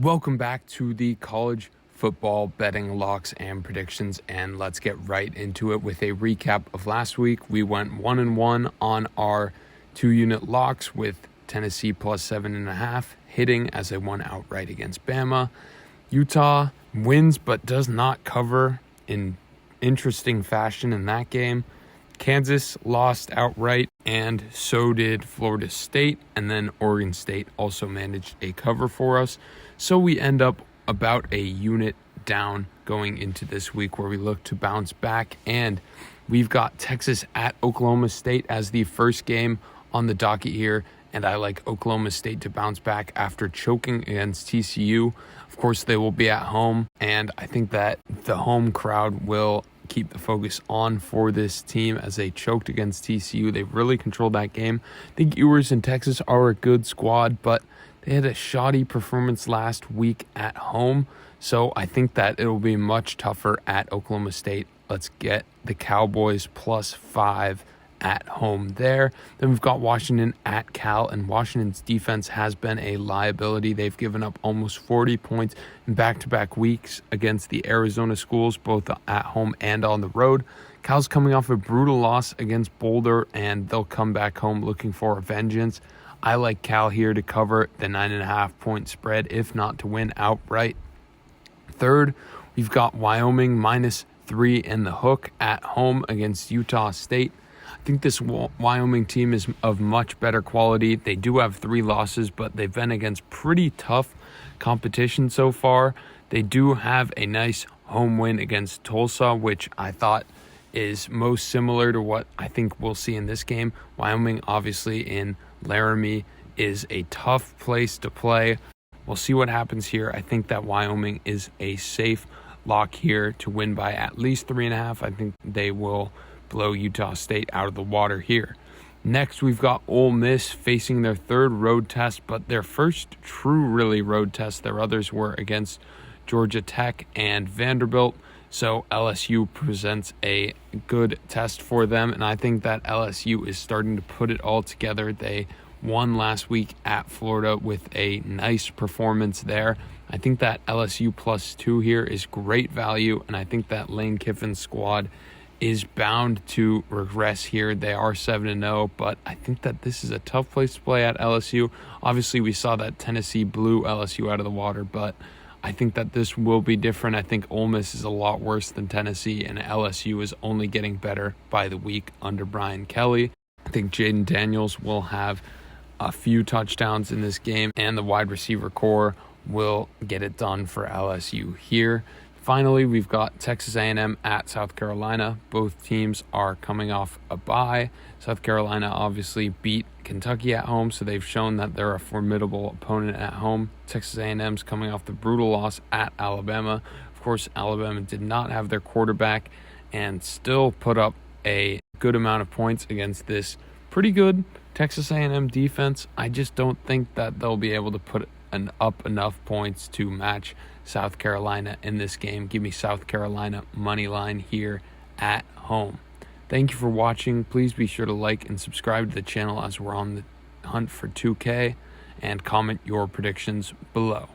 Welcome back to the college football betting locks and predictions, and let's get right into it with a recap of last week. We went 1-1 on our 2-unit locks with Tennessee plus 7.5 hitting as they won outright against Bama. Utah wins but does not cover in interesting fashion in that game. Kansas lost outright, and so did Florida State, and then Oregon State also managed a cover for us. So we end up about a unit down going into this week where we look to bounce back, and we've got Texas at Oklahoma State as the first game on the docket here, and I like Oklahoma State to bounce back after choking against TCU. Of course, they will be at home, and I think that the home crowd will keep the focus on for this team as they choked against TCU. They really controlled that game. I think Ewers and Texas are a good squad, but they had a shoddy performance last week at home, so I think that it'll be much tougher at Oklahoma State. Let's get the Cowboys plus 5 at home there. Then we've got Washington at Cal, and Washington's defense has been a liability. They've given up almost 40 points in back-to-back weeks against the Arizona schools, both at home and on the road. Cal's coming off a brutal loss against Boulder, and they'll come back home looking for a vengeance. I like Cal here to cover the 9.5 point spread, if not to win outright. Third, we've got Wyoming minus 3 and the hook at home against Utah State. I think this Wyoming team is of much better quality. They do have 3 losses, but they've been against pretty tough competition so far. They do have a nice home win against Tulsa, which I thought is most similar to what I think we'll see in this game. Wyoming, obviously, in Laramie is a tough place to play. We'll see what happens here. I think that Wyoming is a safe lock here to win by at least 3.5. I think they will blow Utah State out of the water here. Next, we've got Ole Miss facing their third road test, but their first true really road test. Their others were against Georgia Tech and Vanderbilt. So LSU presents a good test for them, and I think that LSU is starting to put it all together. They won last week at Florida with a nice performance there. I think that LSU plus 2 here is great value, and I think that Lane Kiffin's squad is bound to regress here. They are 7-0, but I think that this is a tough place to play at LSU. Obviously, we saw that Tennessee blew LSU out of the water, but I think that this will be different. I think Ole Miss is a lot worse than Tennessee, and LSU is only getting better by the week under Brian Kelly. I think Jaden Daniels will have a few touchdowns in this game, and the wide receiver core will get it done for LSU here. Finally, we've got Texas A&M at South Carolina. Both teams are coming off a bye. South Carolina obviously beat Kentucky at home, so they've shown that they're a formidable opponent at home. Texas A&M's coming off the brutal loss at Alabama. Of course, Alabama did not have their quarterback and still put up a good amount of points against this pretty good Texas A&M defense. I just don't think that they'll be able to put up enough points to match South Carolina in this game. Give me South Carolina money line here at home. Thank you for watching. Please be sure to like and subscribe to the channel as we're on the hunt for 2K, and comment your predictions below.